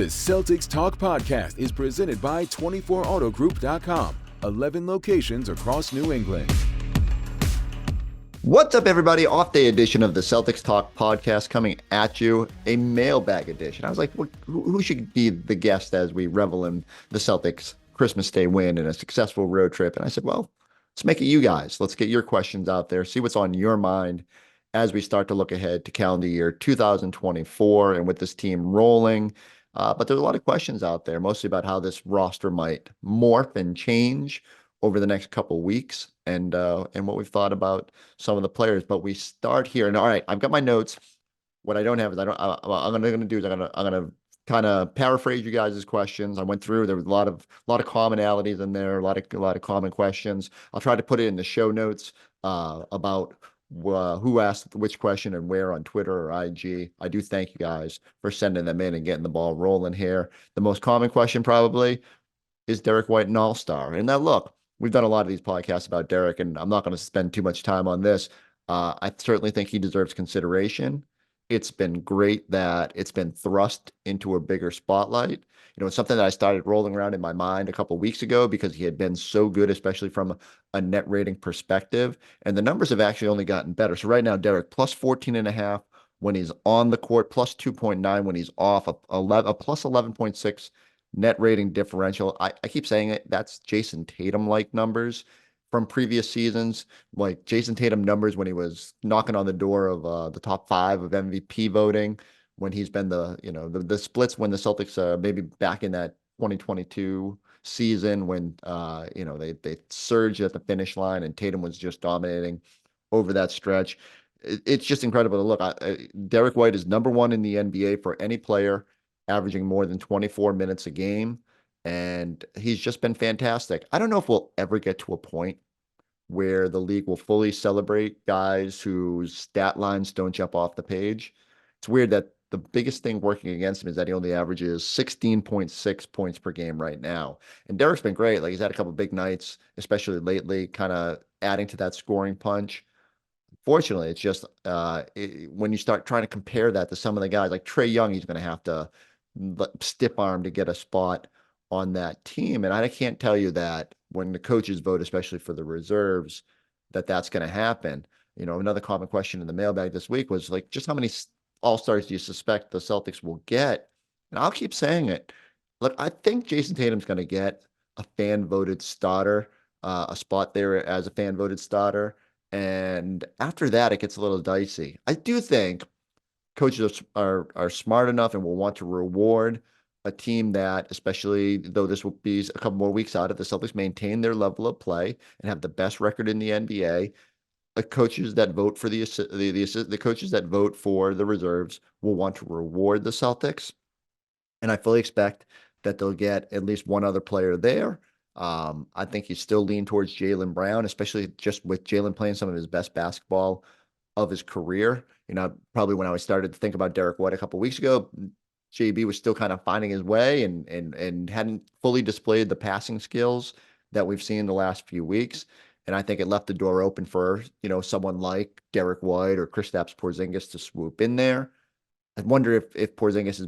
Celtics Talk Podcast is presented by 24autogroup.com, 11 locations across New England. What's up, everybody? Off-day edition of the Celtics Talk Podcast coming at you, a mailbag edition. I was like, who should be the guest as we revel in the Celtics Christmas Day win and a successful road trip? And I said, well, let's make it you guys. Let's get your questions out there, see what's on your mind as we start to look ahead to calendar year 2024 and with this team rolling. But there's a lot of questions out there, mostly about how this roster might morph and change over the next couple weeks, and what we've thought about some of the players. But we start here, and all right, I've got my notes. What I don't have is what I'm going to do is I'm going to kind of paraphrase you guys' questions. I went through. There was a lot of commonalities in there, a lot of common questions. I'll try to put it in the show notes about who asked which question and where on Twitter or IG. I do thank you guys for sending them in and getting the ball rolling here. The most common question probably is Derrick White an all-star? And now look, we've done a lot of these podcasts about Derrick, and I'm not going to spend too much time on this. I certainly think he deserves consideration. It's been great that it's been thrust into a bigger spotlight. You know, it's something that I started rolling around in my mind a couple of weeks ago because he had been so good, especially from a net rating perspective. And the numbers have actually only gotten better. So right now, Derrick, plus 14.5 when he's on the court, plus 2.9 when he's off, a plus 11.6 net rating differential. I keep saying it. That's Jason Tatum-like numbers from previous seasons, like Jason Tatum numbers when he was knocking on the door of the top 5 of MVP voting, when he's been the splits when the Celtics maybe back in that 2022 season when they surged at the finish line and Tatum was just dominating over that stretch. It's just incredible to look. Derrick White is number 1 in the NBA for any player averaging more than 24 minutes a game. And he's just been fantastic. I don't know if we'll ever get to a point where the league will fully celebrate guys whose stat lines don't jump off the page. It's weird that the biggest thing working against him is that he only averages 16.6 points per game right now. And Derrick's been great. Like, he's had a couple big nights, especially lately, kind of adding to that scoring punch. Fortunately, it's just when you start trying to compare that to some of the guys, like Trae Young, he's going to have to stiff arm to get a spot on that team. And I can't tell you that when the coaches vote, especially for the reserves, that's going to happen. You know, another common question in the mailbag this week was like, just how many all-stars do you suspect the Celtics will get? And I'll keep saying it. Look, I think Jason Tatum's going to get a fan-voted starter, a spot there as a fan-voted starter. And after that, it gets a little dicey. I do think coaches are smart enough and will want to reward a team that, especially though this will be a couple more weeks out, if the Celtics maintain their level of play and have the best record in the NBA, the coaches that vote for the coaches that vote for the reserves will want to reward the Celtics. And I fully expect that they'll get at least one other player there. I think you still lean towards Jaylen Brown, especially just with Jaylen playing some of his best basketball of his career. You know, probably when I started to think about Derrick White a couple of weeks ago, JB was still kind of finding his way and hadn't fully displayed the passing skills that we've seen the last few weeks. And I think it left the door open for, someone like Derrick White or Kristaps Porzingis to swoop in there. I wonder if Porzingis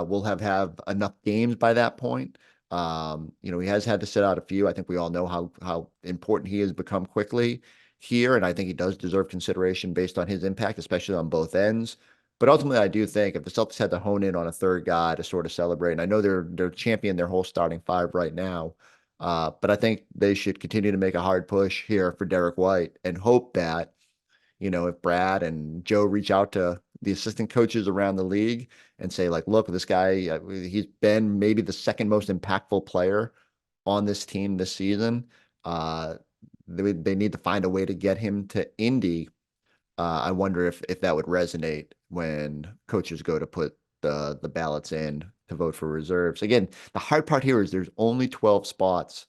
will have enough games by that point. He has had to sit out a few. I think we all know how important he has become quickly here, and I think he does deserve consideration based on his impact, especially on both ends. But ultimately, I do think if the Celtics had to hone in on a third guy to sort of celebrate, and I know they're championing their whole starting 5 right now, but I think they should continue to make a hard push here for Derrick White and hope that, if Brad and Joe reach out to the assistant coaches around the league and say, like, look, this guy, he's been maybe the second most impactful player on this team this season. They need to find a way to get him to Indy. I wonder if that would resonate when coaches go to put the ballots in to vote for reserves. Again, the hard part here is there's only 12 spots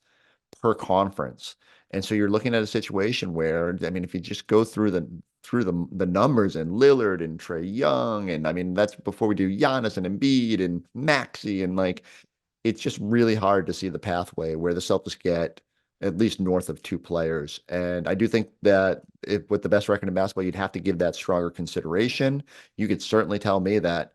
per conference. And so you're looking at a situation where, I mean, if you just go through the numbers and Lillard and Trae Young, and I mean, that's before we do Giannis and Embiid and Maxey, and like, it's just really hard to see the pathway where the Celtics get at least north of 2 players. And I do think that if with the best record in basketball, you'd have to give that stronger consideration. You could certainly tell me that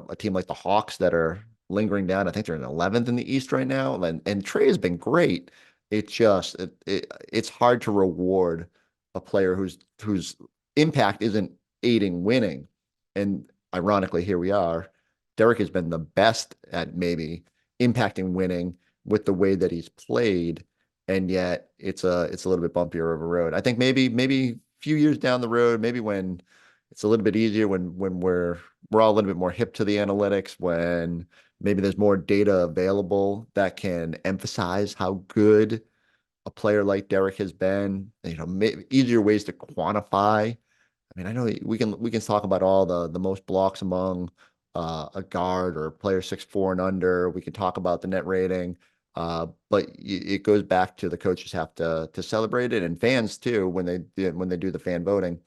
a team like the Hawks that are lingering down. I think they're in 11th in the East right now, and Trey has been great. It's hard to reward a player whose impact isn't aiding winning. And ironically, here we are. Derrick has been the best at maybe impacting winning with the way that he's played, and yet it's a little bit bumpier of a road. I think maybe a few years down the road, maybe when it's a little bit easier, when we're all a little bit more hip to the analytics, when maybe there's more data available that can emphasize how good a player like Derrick has been, maybe easier ways to quantify. I mean, I know we can talk about all the most blocks among a guard or a player 6'4" and under. We can talk about the net rating, but it goes back to the coaches have to celebrate it, and fans too when they do the fan voting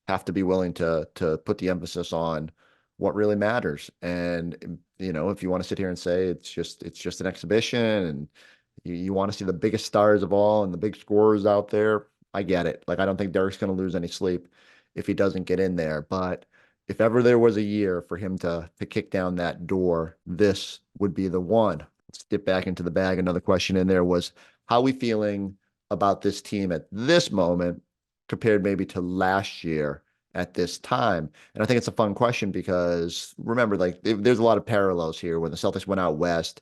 have to be willing to put the emphasis on what really matters. And if you want to sit here and say it's just an exhibition and you want to see the biggest stars of all and the big scorers out there, I get it. Like, I don't think Derek's going to lose any sleep if he doesn't get in there. But if ever there was a year for him to kick down that door, this would be the one. Let's dip back into the bag. Another question in there was, how are we feeling about this team at this moment compared maybe to last year at this time? And I think it's a fun question because remember, like, there's a lot of parallels here. When the Celtics went out west,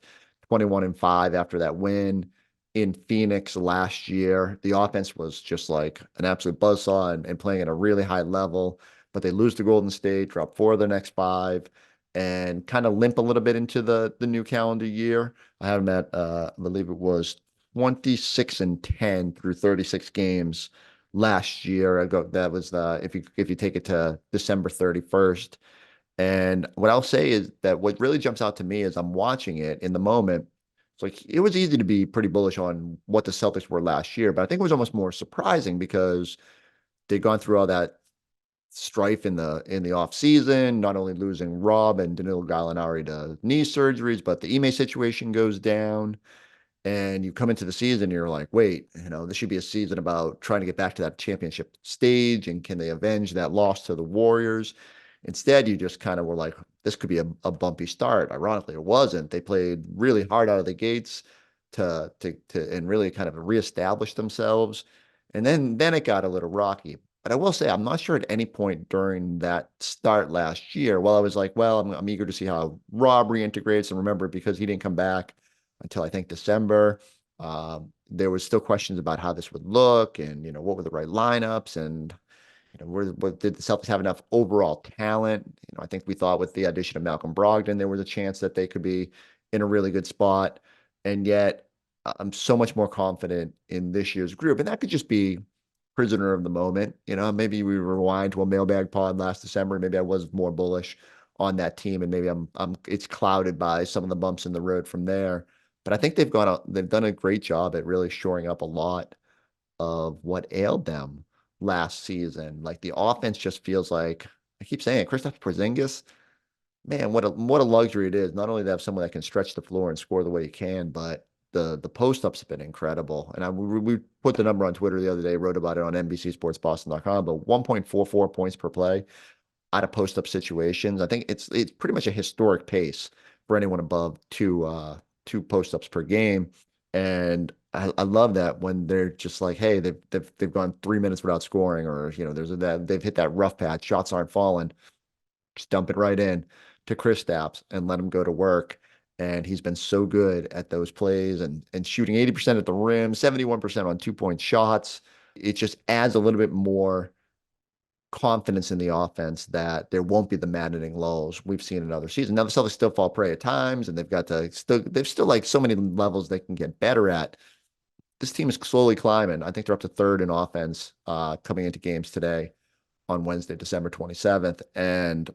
21-5 after that win in Phoenix last year, the offense was just like an absolute buzzsaw and playing at a really high level. But they lose to Golden State, drop 4 of their next 5, and kind of limp a little bit into the new calendar year. I have them at, I believe it was 26-10 through 36 games last year. Ago, that was if you take it to December 31st. And what I'll say is that what really jumps out to me as I'm watching it in the moment, it's like it was easy to be pretty bullish on what the Celtics were last year, but I think it was almost more surprising because they'd gone through all that strife in the off season, not only losing Rob and Danilo Gallinari to knee surgeries, but the Ime situation goes down. And you come into the season, you're like, wait, this should be a season about trying to get back to that championship stage. And can they avenge that loss to the Warriors? Instead, you just kind of were like, this could be a bumpy start. Ironically, it wasn't. They played really hard out of the gates to and really kind of reestablish themselves. And then it got a little rocky. But I will say, I'm not sure at any point during that start last year, while I was like, well, I'm eager to see how Rob reintegrates. And remember, because he didn't come back until I think December, there was still questions about how this would look and, what were the right lineups and, did the Celtics have enough overall talent? I think we thought with the addition of Malcolm Brogdon, there was a chance that they could be in a really good spot. And yet I'm so much more confident in this year's group. And that could just be prisoner of the moment. Maybe we rewind to a mailbag pod last December. Maybe I was more bullish on that team. And maybe it's clouded by some of the bumps in the road from there. But I think they've done a great job at really shoring up a lot of what ailed them last season. Like, the offense just feels like, I keep saying it, Kristaps Porzingis, man, what a luxury it is. Not only to have someone that can stretch the floor and score the way he can, but the post-ups have been incredible. And we put the number on Twitter the other day, wrote about it on NBCSportsBoston.com, but 1.44 points per play out of post-up situations. I think it's pretty much a historic pace for anyone above two post-ups per game. And I love that when they're just like, hey, they've gone 3 minutes without scoring, or they've hit that rough patch, shots aren't falling, just dump it right in to Kristaps and let him go to work. And he's been so good at those plays and shooting 80% at the rim, 71% on 2-point shots. It just adds a little bit more confidence in the offense that there won't be the maddening lulls we've seen in other seasons. Now the Celtics still fall prey at times, and they've still like so many levels they can get better at. This team is slowly climbing. I think they're up to third in offense coming into games today on Wednesday, December 27th. And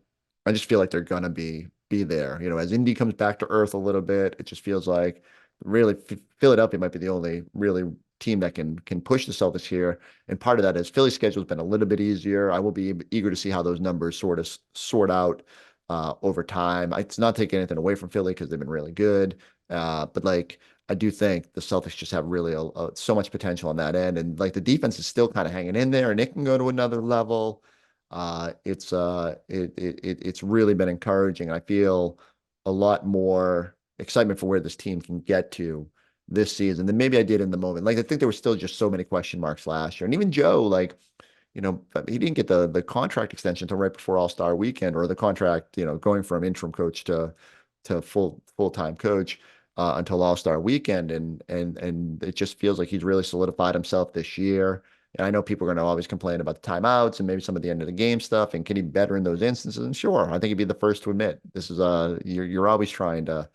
I just feel like they're gonna be there. As Indy comes back to earth a little bit, it just feels like really Philadelphia might be the only really team that can push the Celtics here. And part of that is Philly's schedule has been a little bit easier. I will be eager to see how those numbers sort out over time. It's not taking anything away from Philly because they've been really good. But like, I do think the Celtics just have really so much potential on that end. And like, the defense is still kind of hanging in there, and it can go to another level. It's really been encouraging. I feel a lot more excitement for where this team can get to this season than maybe I did in the moment. Like I think there were still just so many question marks last year. And even Joe, like, he didn't get the contract extension until right before All-Star weekend, or the contract, going from interim coach to full-time coach until All-Star weekend. And it just feels like he's really solidified himself this year. And I know people are going to always complain about the timeouts and maybe some of the end of the game stuff. And can he better in those instances? And sure, I think he'd be the first to admit this is you're always trying to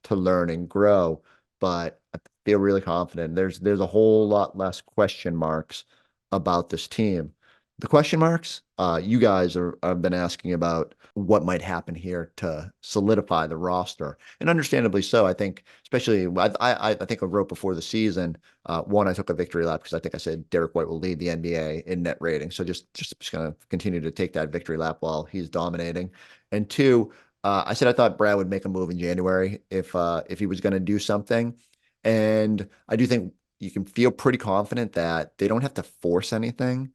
learn and grow. But I feel really confident. There's a whole lot less question marks about this team. The question marks, you guys have been asking about what might happen here to solidify the roster, and understandably so. I think, especially, I think I wrote before the season. One, I took a victory lap because I think I said Derrick White will lead the NBA in net rating. So just going to continue to take that victory lap while he's dominating. And two, I said I thought Brad would make a move in January if he was going to do something, and I do think you can feel pretty confident that they don't have to force anything.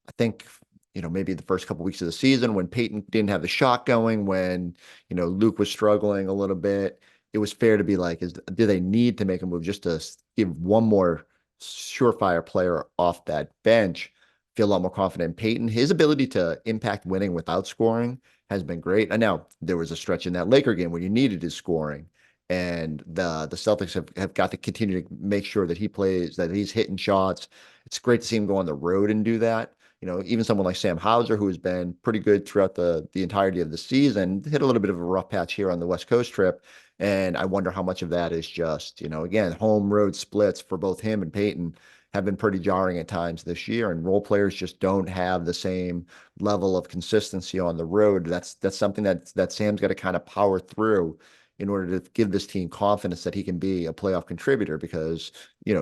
I think, maybe the first couple of weeks of the season when Peyton didn't have the shot going, when, Luke was struggling a little bit, it was fair to be like, do they need to make a move just to give one more surefire player off that bench? Feel a lot more confident in Peyton. His ability to impact winning without scoring has been great. And now there was a stretch in that Laker game where you needed his scoring. And the Celtics have got to continue to make sure that he plays, that he's hitting shots. It's great to see him go on the road and do that. Even someone like Sam Hauser, who has been pretty good throughout the entirety of the season, hit a little bit of a rough patch here on the West Coast trip. And I wonder how much of that is just, again, home road splits for both him and Peyton have been pretty jarring at times this year. And role players just don't have the same level of consistency on the road. That's something that Sam's got to kind of power through in order to give this team confidence that he can be a playoff contributor, because,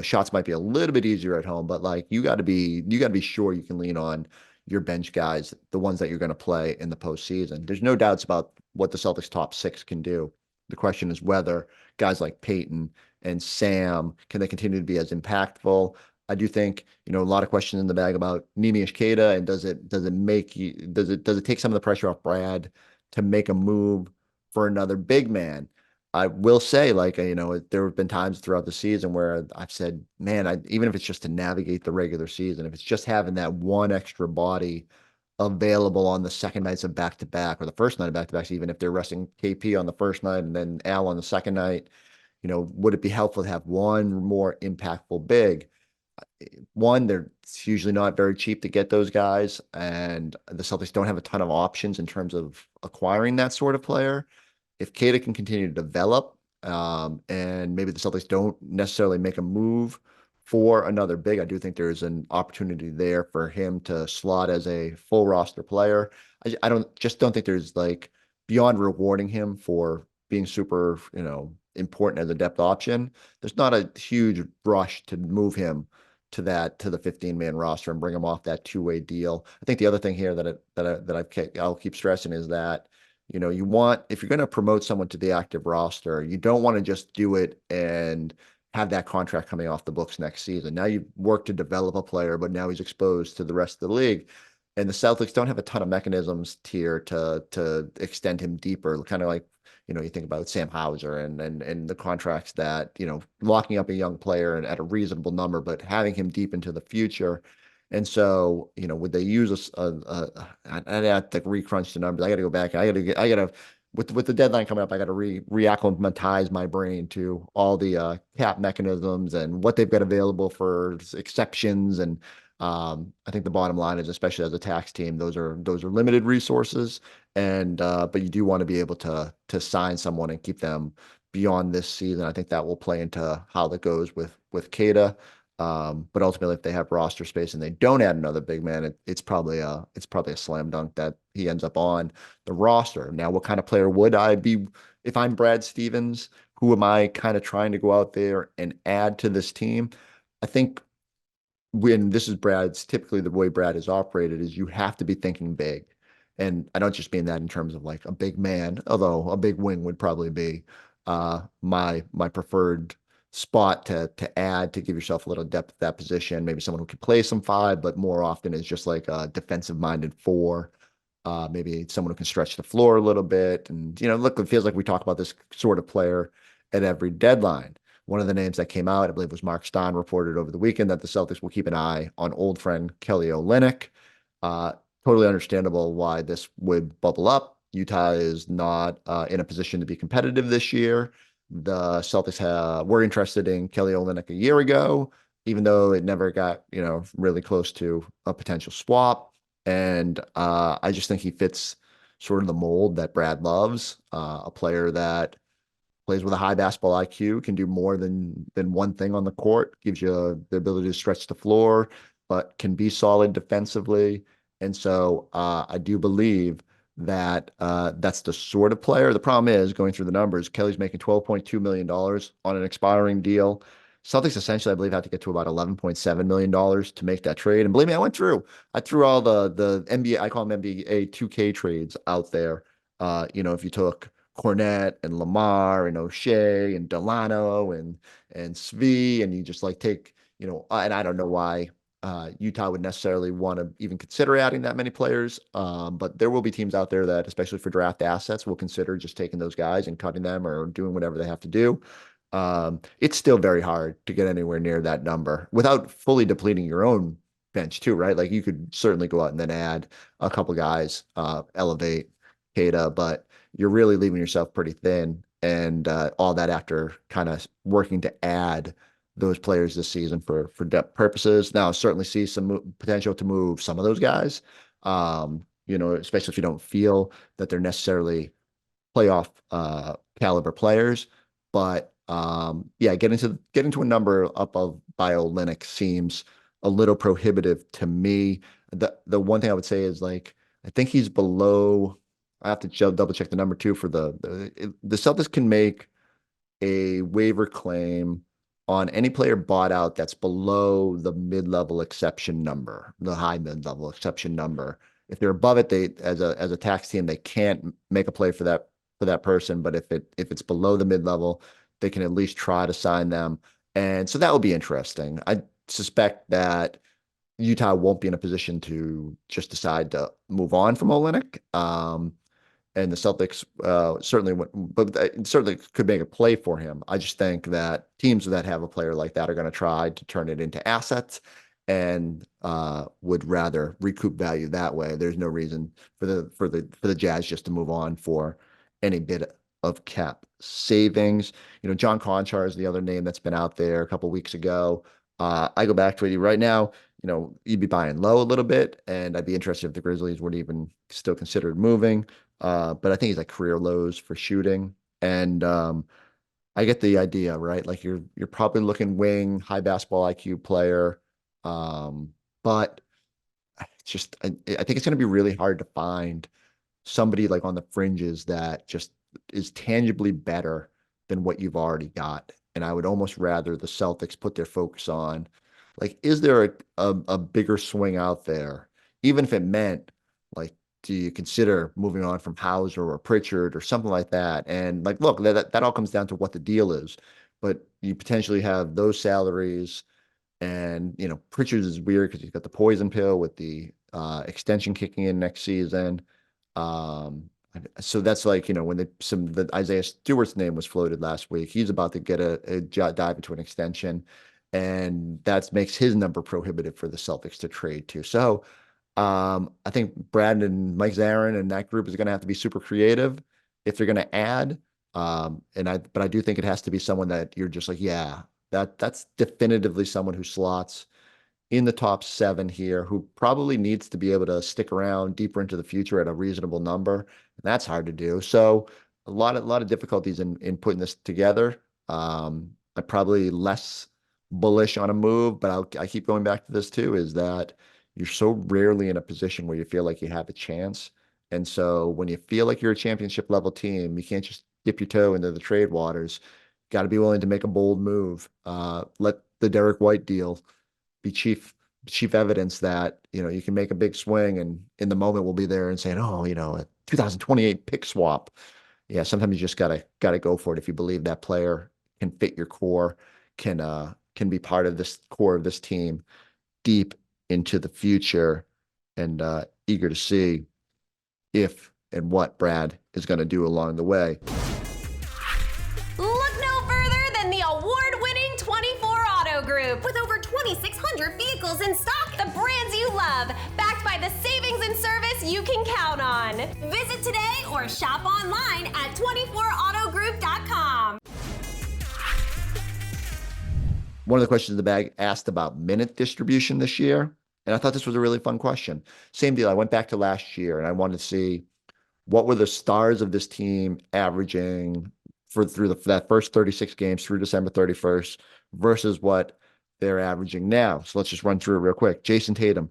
shots might be a little bit easier at home, but like you got to be sure you can lean on your bench guys, the ones that you're going to play in the postseason. There's no doubts about what the Celtics top six can do. The question is whether guys like Peyton and Sam, can they continue to be as impactful? I do think, a lot of questions in the bag about Neemias Queta, and does it take some of the pressure off Brad to make a move for another big man? I will say, like, there have been times throughout the season where I've said, man, even if it's just to navigate the regular season, if it's just having that one extra body available on the second nights of back-to-back, or the first night of back-to-backs, even if they're resting KP on the first night and then Al on the second night, would it be helpful to have one more impactful big? One, it's usually not very cheap to get those guys, and the Celtics don't have a ton of options in terms of acquiring that sort of player. If Queta can continue to develop, and maybe the Celtics don't necessarily make a move for another big, I do think there's an opportunity there for him to slot as a full roster player. I don't think there's, like, beyond rewarding him for being super, important as a depth option, there's not a huge rush to move him to the 15-man roster and bring him off that two-way deal. I think the other thing here I'll keep stressing is that, if you're going to promote someone to the active roster, you don't want to just do it and have that contract coming off the books next season. Now you've worked to develop a player, but now he's exposed to the rest of the league. And the Celtics don't have a ton of mechanisms here to extend him deeper, kind of like, you think about Sam Hauser and the contracts that, locking up a young player at a reasonable number, but having him deep into the future. And so, would they use I'd have to recrunch the numbers. I got to go back. With the deadline coming up, I got to reacclimatize my brain to all the cap mechanisms and what they've got available for exceptions. And I think the bottom line is, especially as a tax team, those are limited resources. And but you do want to be able to sign someone and keep them beyond this season. I think that will play into how that goes with Queta. But ultimately, if they have roster space and they don't add another big man, it's probably a slam dunk that he ends up on the roster. Now, what kind of player would I be if I'm Brad Stevens? Who am I kind of trying to go out there and add to this team? I think when this is typically the way Brad is operated, is you have to be thinking big. And I don't just mean that in terms of like a big man, although a big wing would probably be my preferred spot to add, to give yourself a little depth at that position. Maybe someone who can play some five, but more often is just like a defensive minded four. Maybe someone who can stretch the floor a little bit. And, look, it feels like we talk about this sort of player at every deadline. One of the names that came out, I believe, was Mark Stein, reported over the weekend that the Celtics will keep an eye on old friend Kelly Olynyk. Totally understandable why this would bubble up. Utah is not in a position to be competitive this year. The Celtics were interested in Kelly Olynyk a year ago, even though it never got, really close to a potential swap. And I just think he fits sort of the mold that Brad loves, a player that plays with a high basketball IQ, can do more than one thing on the court, gives you the ability to stretch the floor, but can be solid defensively. And so I do believe that that's the sort of player. The problem is, going through the numbers, Kelly's making $12.2 million on an expiring deal. Celtics essentially, I believe, had to get to about $11.7 million to make that trade. And believe me, I threw all the NBA, I call them NBA 2K trades out there. If you took Cornette and Lamar and O'Shea and Delano and Svi, and you just take, and I don't know why Utah would necessarily want to even consider adding that many players. But there will be teams out there that, especially for draft assets, will consider just taking those guys and cutting them or doing whatever they have to do. It's still very hard to get anywhere near that number without fully depleting your own bench too, right? Like, you could certainly go out and then add a couple guys, elevate Queta, but you're really leaving yourself pretty thin. And all that after kind of working to add those players this season for depth purposes. Now, certainly see some potential to move some of those guys, especially if you don't feel that they're necessarily playoff caliber players. But getting to a number up of Olynyk seems a little prohibitive to me. The one thing I would say is, I think he's below. I have to double check the number too for the Celtics can make a waiver claim on any player bought out that's below the mid-level exception number, the high mid-level exception number. If they're above it, they as a tax team, they can't make a play for that person. But if it's below the mid-level, they can at least try to sign them. And so that will be interesting. I suspect that Utah won't be in a position to just decide to move on from Olynyk. And the Celtics certainly could make a play for him. I just think that teams that have a player like that are going to try to turn it into assets and would rather recoup value that way. There's no reason for the Jazz just to move on for any bit of cap savings. John Conchar is the other name that's been out there a couple weeks ago. I go back to it right now. You'd be buying low a little bit, and I'd be interested if the Grizzlies weren't even still considered moving. But I think he's career lows for shooting. And I get the idea, right? You're probably looking wing, high basketball IQ player. But just I think it's going to be really hard to find somebody on the fringes that just is tangibly better than what you've already got. And I would almost rather the Celtics put their focus on, is there a bigger swing out there? Even if it meant, do you consider moving on from Hauser or Pritchard or something like that? And look, that all comes down to what the deal is. But you potentially have those salaries, and Pritchard is weird because he's got the poison pill with the extension kicking in next season. So that's when the Isaiah Stewart's name was floated last week. He's about to get a dive into an extension, and that makes his number prohibitive for the Celtics to trade to. So I think Brad and Mike Zarin and that group is going to have to be super creative if they're going to add. But I do think it has to be someone that you're just that's definitively someone who slots in the top 7 here, who probably needs to be able to stick around deeper into the future at a reasonable number. And that's hard to do. So a lot of difficulties in putting this together. I'm probably less bullish on a move, but I keep going back to this too, is that you're so rarely in a position where you feel like you have a chance. And so when you feel like you're a championship level team, you can't just dip your toe into the trade waters. Got to be willing to make a bold move. Let the Derrick White deal be chief evidence that, you can make a big swing, and in the moment we'll be there and saying, a 2028 pick swap. Yeah, sometimes you just gotta go for it if you believe that player can fit your core, can be part of this core of this team deep into the future, and eager to see if and what Brad is going to do along the way. Look no 100 vehicles in stock, the brands you love, backed by the savings and service you can count on. Visit today or shop online at 24autogroup.com. One of the questions in the bag asked about minute distribution this year, and I thought this was a really fun question. Same deal. I went back to last year, and I wanted to see what were the stars of this team averaging through that first 36 games through December 31st versus what they're averaging now. So let's just run through it real quick. Jason Tatum,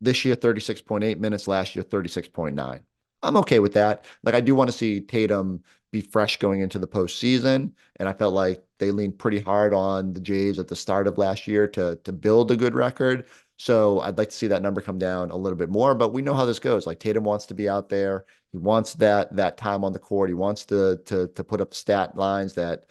this year 36.8 minutes, last year 36.9. I'm okay with that. Like, I do want to see Tatum be fresh going into the postseason, and I felt like they leaned pretty hard on the Jays at the start of last year to build a good record. So I'd like to see that number come down a little bit more, but we know how this goes. Like, Tatum wants to be out there. He wants that time on the court. He wants to put up stat lines that,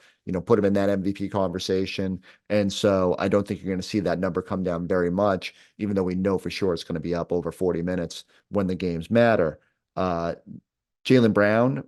put him in that MVP conversation. And so I don't think you're going to see that number come down very much, even though we know for sure it's going to be up over 40 minutes when the games matter. Jaylen Brown,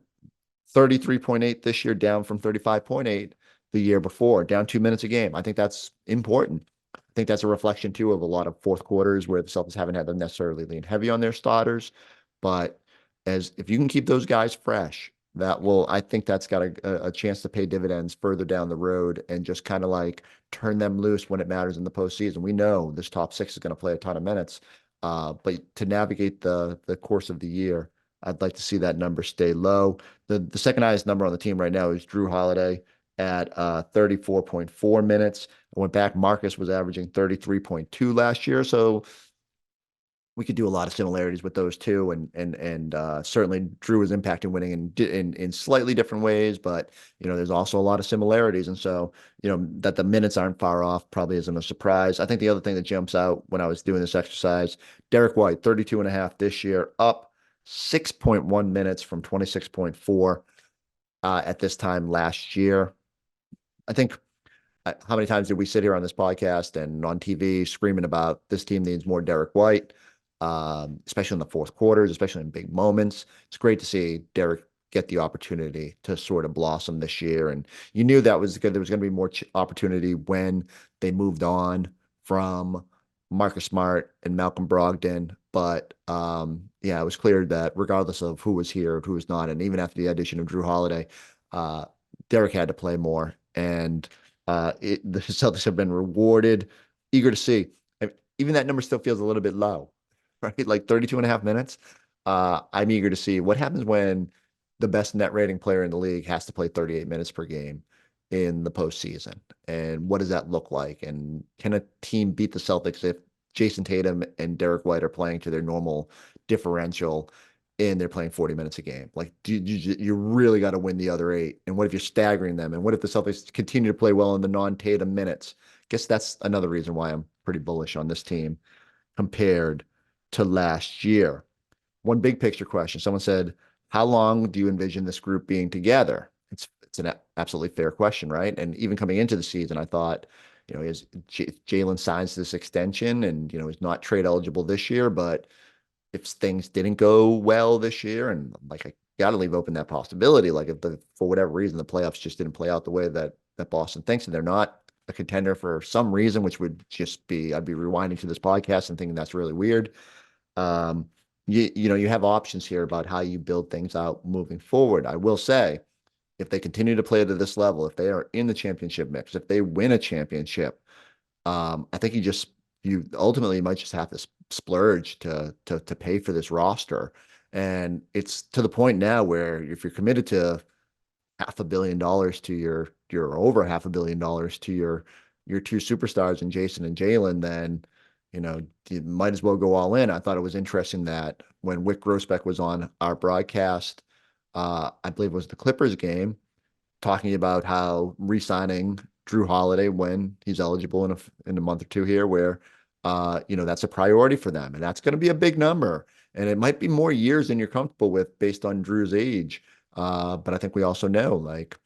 33.8 this year, down from 35.8 the year before, down 2 minutes a game. I think that's important. I think that's a reflection, too, of a lot of fourth quarters where the Celtics haven't had to necessarily lean heavy on their starters. But if you can keep those guys fresh, I think that's got a chance to pay dividends further down the road and just kind of like turn them loose when it matters in the postseason. We know this top six is going to play a ton of minutes, but to navigate the course of the year, I'd like to see that number stay low. The second highest number on the team right now is Drew Holiday at 34.4 minutes. I went back. Marcus was averaging 33.2 last year. So we could do a lot of similarities with those two. And certainly Drew is impacting winning in slightly different ways, but, there's also a lot of similarities. And so, that the minutes aren't far off probably isn't a surprise. I think the other thing that jumps out when I was doing this exercise, Derrick White, 32.5 this year, up 6.1 minutes from 26.4 at this time last year. I think, how many times did we sit here on this podcast and on TV screaming about this team needs more Derrick White, especially in the fourth quarters, especially in big moments. It's great to see Derrick get the opportunity to sort of blossom this year. And you knew that was good. There was going to be more opportunity when they moved on from Marcus Smart and Malcolm Brogdon. But it was clear that regardless of who was here, who was not, and even after the addition of Drew Holiday, Derrick had to play more. And the Celtics have been rewarded. Eager to see. Even that number still feels a little bit low, right? Like 32.5 minutes. I'm eager to see what happens when the best net rating player in the league has to play 38 minutes per game in the postseason. And what does that look like? And can a team beat the Celtics if Jason Tatum and Derrick White are playing to their normal differential and they're playing 40 minutes a game? Like, you really got to win the other 8. And what if you're staggering them? And what if the Celtics continue to play well in the non-Tatum minutes? I guess that's another reason why I'm pretty bullish on this team compared to last year. One big picture question. Someone said, how long do you envision this group being together? It's an absolutely fair question, right? And even coming into the season, I thought, is Jaylen signs this extension and, is not trade eligible this year, but if things didn't go well this year, and like, I got to leave open that possibility, like if for whatever reason, the playoffs just didn't play out the way that Boston thinks, and they're not a contender for some reason, which would just be, I'd be rewinding to this podcast and thinking that's really weird. You have options here about how you build things out moving forward. I will say, if they continue to play to this level, if they are in the championship mix, if they win a championship, I think you ultimately might just have to splurge to pay for this roster. And it's to the point now where if you're committed to $500 million to your over $500 million to your two superstars in Jason and Jaylen, then you might as well go all in. I thought it was interesting that when Wick Grossbeck was on our broadcast, I believe it was the Clippers game, talking about how re-signing Drew Holiday when he's eligible in a month or two here, where that's a priority for them, and that's going to be a big number, and it might be more years than you're comfortable with based on Drew's age. But I think we also know, like,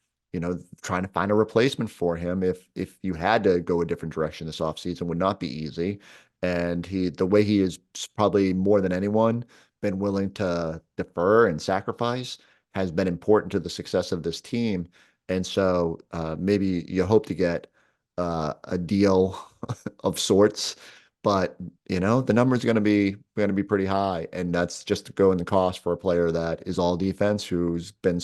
trying to find a replacement for him if you had to go a different direction this offseason would not be easy. And the way he is probably more than anyone been willing to defer and sacrifice has been important to the success of this team. And so maybe you hope to get a deal of sorts. But the number is going to be pretty high, and that's just to go in the cost for a player that is all defense, who's been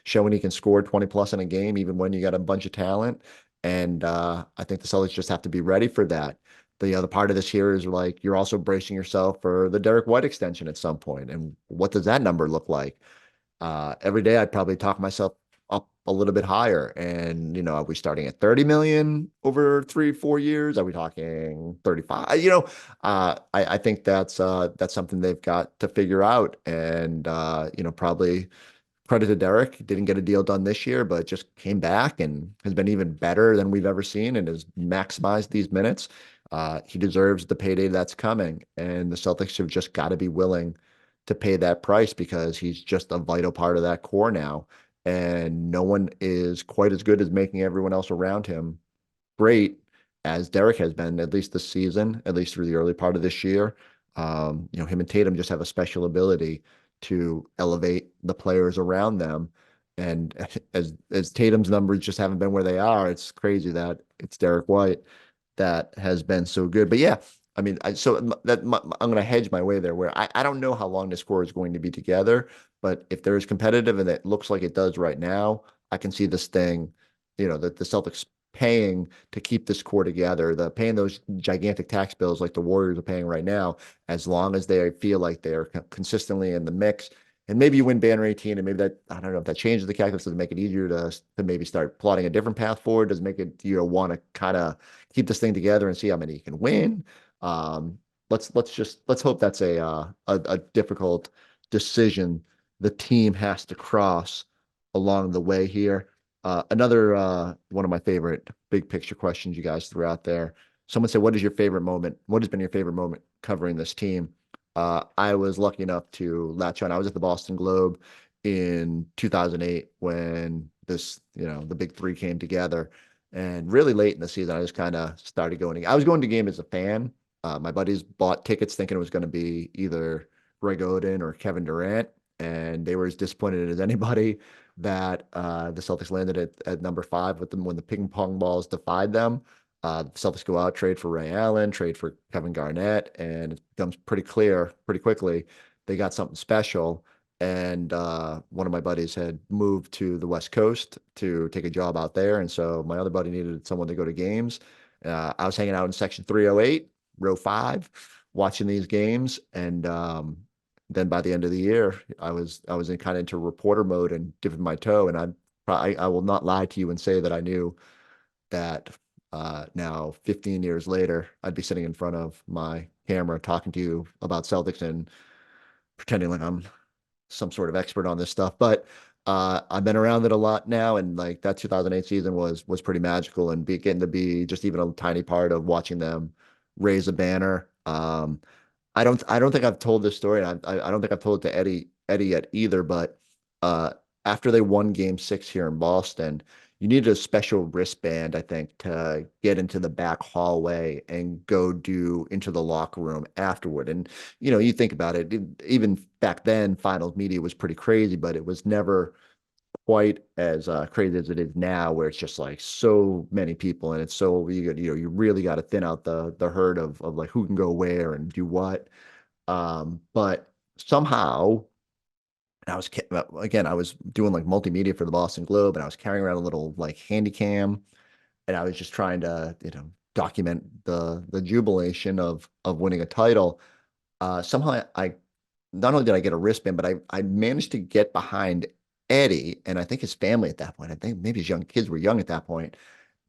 showing he can score 20 plus in a game, even when you got a bunch of talent. And I think the Celtics just have to be ready for that. The other part of this here is like you're also bracing yourself for the Derrick White extension at some point, and what does that number look like? Every day I'd probably talk myself up a little bit higher. And, are we starting at 30 million over 3-4 years? Are we talking 35? I think that's something they've got to figure out. And, probably credit to Derrick. Didn't get a deal done this year, but just came back and has been even better than we've ever seen and has maximized these minutes. He deserves the payday that's coming. And the Celtics have just got to be willing to pay that price because he's just a vital part of that core now. And no one is quite as good as making everyone else around him great as Derrick has been, at least this season, at least through the early part of this year. Him and Tatum just have a special ability to elevate the players around them. And as Tatum's numbers just haven't been where they are, it's crazy that it's Derrick White that has been so good. But yeah, I mean, I'm going to hedge my way there where I don't know how long this core is going to be together, but if there is competitive and it looks like it does right now, I can see this thing, that the Celtics paying to keep this core together, paying those gigantic tax bills like the Warriors are paying right now, as long as they feel like they're consistently in the mix. And maybe you win banner 18, and maybe that, I don't know if that changes the calculus. Does it make it easier to maybe start plotting a different path forward? Does it make it, want to kind of keep this thing together and see how many you can win? Let's hope that's a difficult decision the team has to cross along the way here. Another one of my favorite big picture questions you guys threw out there. Someone said, "What is your favorite moment? What has been your favorite moment covering this team?" I was lucky enough to latch on. I was at the Boston Globe in 2008 when the big three came together. And really late in the season, I just kind of started going. I was going to game as a fan. My buddies bought tickets thinking it was going to be either Greg Oden or Kevin Durant, and they were as disappointed as anybody that the Celtics landed at number 5 with them when the ping pong balls defied them. The Celtics go out, trade for Ray Allen, trade for Kevin Garnett, and it becomes pretty clear pretty quickly they got something special. And one of my buddies had moved to the West Coast to take a job out there. And so my other buddy needed someone to go to games. I was hanging out in section 308, row 5, watching these games. And then by the end of the year, I was in kind of into reporter mode and dipping my toe. And I will not lie to you and say that I knew that now 15 years later, I'd be sitting in front of my camera talking to you about Celtics and pretending like I'm some sort of expert on this stuff. But I've been around it a lot now, and like that 2008 season was pretty magical, and getting to be just even a tiny part of watching them raise a banner. I don't think I've told this story, and I don't think I've told it to Eddie yet either. But after they won Game 6 here in Boston, you needed a special wristband, I think, to get into the back hallway and go into the locker room afterward. And, you think about it, even back then, finals media was pretty crazy, but it was never quite as crazy as it is now, where it's just like so many people. And it's so, you really got to thin out the herd of like who can go where and do what. But somehow, and I was doing like multimedia for the Boston Globe, and I was carrying around a little like handy cam, and I was just trying to, document the jubilation of winning a title. Somehow I not only did I get a wristband, but I managed to get behind Eddie, and I think his family at that point. I think maybe his young kids were young at that point,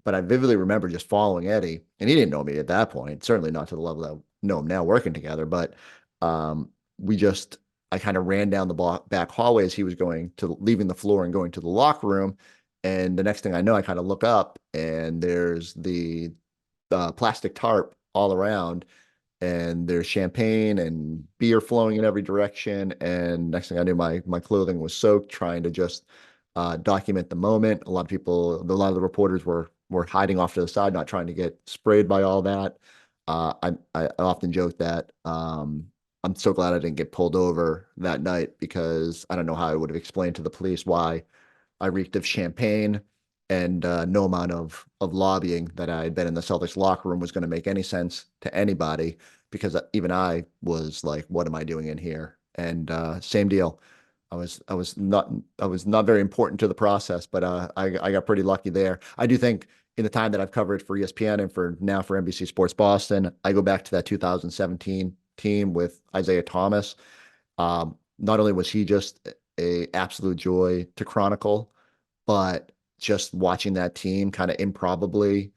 but I vividly remember just following Eddie, and he didn't know me at that point, certainly not to the level that I know him now working together. But I kind of ran down the back hallway as he was leaving the floor and going to the locker room. And the next thing I know, I kind of look up, and there's the plastic tarp all around, and there's champagne and beer flowing in every direction. And next thing I knew, my clothing was soaked, trying to just document the moment. A lot of the reporters were hiding off to the side, not trying to get sprayed by all that. I often joke that I'm so glad I didn't get pulled over that night, because I don't know how I would have explained to the police why I reeked of champagne and no amount of lobbying that I had been in the Celtics locker room was going to make any sense to anybody, because even I was like, what am I doing in here? And same deal. I was not very important to the process, but I got pretty lucky there. I do think in the time that I've covered for ESPN and for NBC Sports Boston, I go back to that 2017 team with Isaiah Thomas. Not only was he just a absolute joy to chronicle, but just watching that team kind of improbably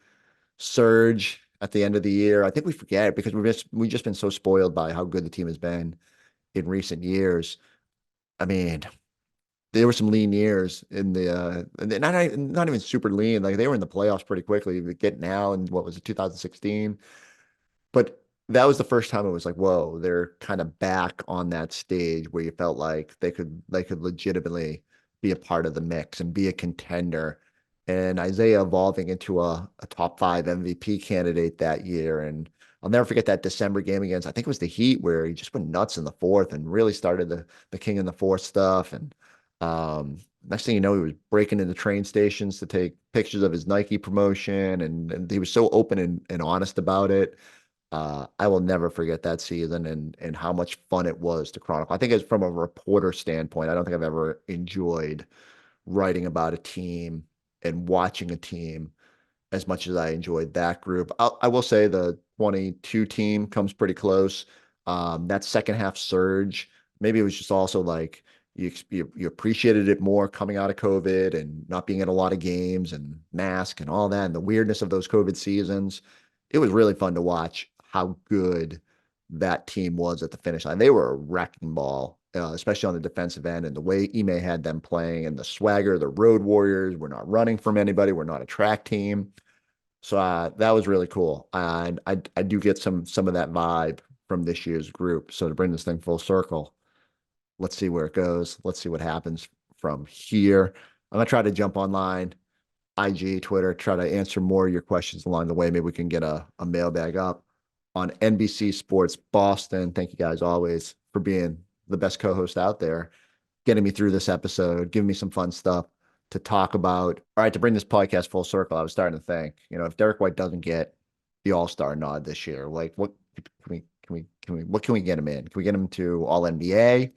surge at the end of the year. I think we forget it because we've just been so spoiled by how good the team has been in recent years. I mean, there were some lean years in the not even super lean. Like they were in the playoffs pretty quickly, getting out in what was it, 2016. But that was the first time it was like, whoa, they're kind of back on that stage where you felt like they could legitimately be a part of the mix and be a contender. And Isaiah evolving into a top 5 MVP candidate that year. And I'll never forget that December game against, I think it was the Heat, where he just went nuts in the fourth and really started the king in the fourth stuff. And next thing you know, he was breaking into train stations to take pictures of his Nike promotion, and he was so open and honest about it. I will never forget that season and how much fun it was to chronicle. I think it's from a reporter standpoint, I don't think I've ever enjoyed writing about a team and watching a team as much as I enjoyed that group. I will say the 22 team comes pretty close. That second half surge, maybe it was just also like you appreciated it more coming out of COVID and not being at a lot of games and mask and all that and the weirdness of those COVID seasons. It was really fun to watch how good that team was at the finish line. They were a wrecking ball, especially on the defensive end, and the way Ime had them playing and the swagger, the road warriors. We're not running from anybody. We're not a track team. So that was really cool. And I do get some of that vibe from this year's group. So to bring this thing full circle, let's see where it goes. Let's see what happens from here. I'm going to try to jump online, IG, Twitter, try to answer more of your questions along the way. Maybe we can get a mailbag up on NBC Sports Boston. Thank you guys always for being the best co-host out there, getting me through this episode, giving me some fun stuff to talk about. All right, to bring this podcast full circle, I was starting to think, if Derrick White doesn't get the All-Star nod this year, like what can we get him in? Can we get him to All NBA?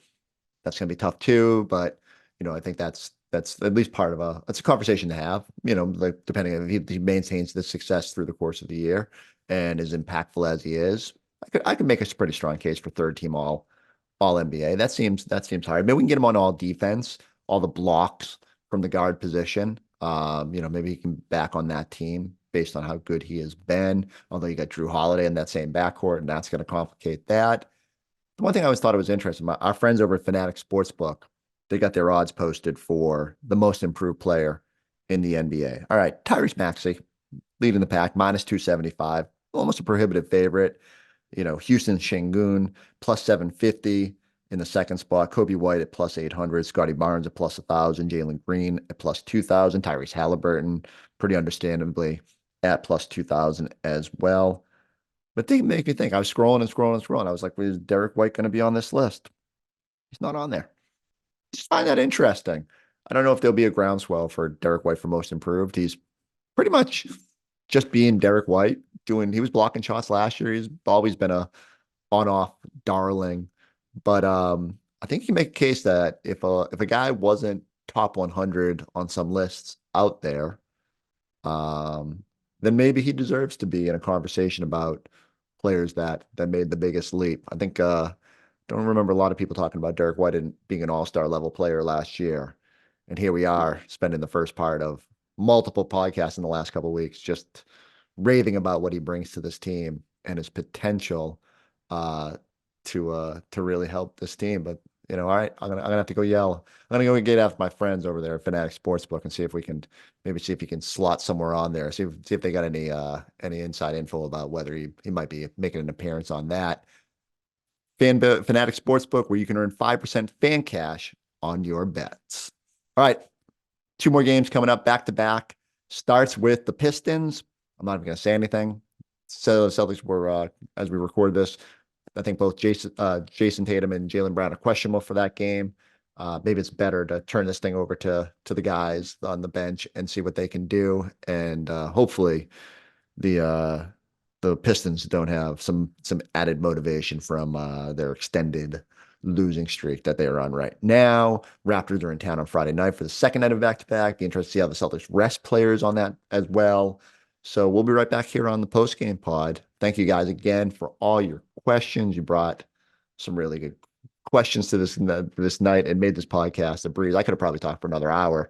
That's going to be tough too, but I think that's at least part of it's a conversation to have, like depending on if he maintains this success through the course of the year and as impactful as he is. I could make a pretty strong case for third team all NBA. That seems hard. Maybe we can get him on all defense, all the blocks from the guard position. Maybe he can back on that team based on how good he has been. Although you got Drew Holiday in that same backcourt, and that's going to complicate that. The one thing I always thought was interesting, our friends over at Fanatic Sportsbook, they got their odds posted for the most improved player in the NBA. All right, Tyrese Maxey leading the pack, -275, almost a prohibitive favorite. Houston Şengün plus 750 in the second spot. Kobe White at plus 800. Scotty Barnes at plus 1,000. Jalen Green at plus 2,000. Tyrese Halliburton, pretty understandably, at plus 2,000 as well. But they make me think. I was scrolling and scrolling and scrolling. I was like, is Derrick White going to be on this list? He's not on there. Just find that interesting. I don't know if there'll be a groundswell for Derrick White for most improved. He's pretty much just being Derrick White. He was blocking shots last year. He's always been a on-off darling. But I think you can make a case that if a guy wasn't top 100 on some lists out there, then maybe he deserves to be in a conversation about players that made the biggest leap. I think don't remember a lot of people talking about Derrick White and being an all-star level player last year. And here we are spending the first part of multiple podcasts in the last couple of weeks just raving about what he brings to this team and his potential to really help this team. But all right, I'm gonna have to go yell. I'm gonna go get after my friends over there at Fanatic Sportsbook and see if he can slot somewhere on there. See if they got any inside info about whether he might be making an appearance on that. Fanatic Sportsbook, where you can earn 5% fan cash on your bets. All right, 2 more games coming up back to back. Starts with the Pistons. I'm not even going to say anything. So Celtics were, as we record this, I think both Jason Tatum and Jaylen Brown are questionable for that game. maybe it's better to turn this thing over to the guys on the bench and see what they can do. And hopefully the Pistons don't have some added motivation from their extended losing streak that they are on right now. Raptors are in town on Friday night for the second night of back-to-back. Be interested to see how the Celtics rest players on that as well. So we'll be right back here on the post-game pod. Thank you guys again for all your questions. You brought some really good questions to this night and made this podcast a breeze. I could have probably talked for another hour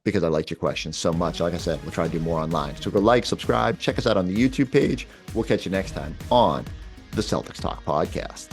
because I liked your questions so much. Like I said, we'll try to do more online. So go like, subscribe, check us out on the YouTube page. We'll catch you next time on the Celtics Talk Podcast.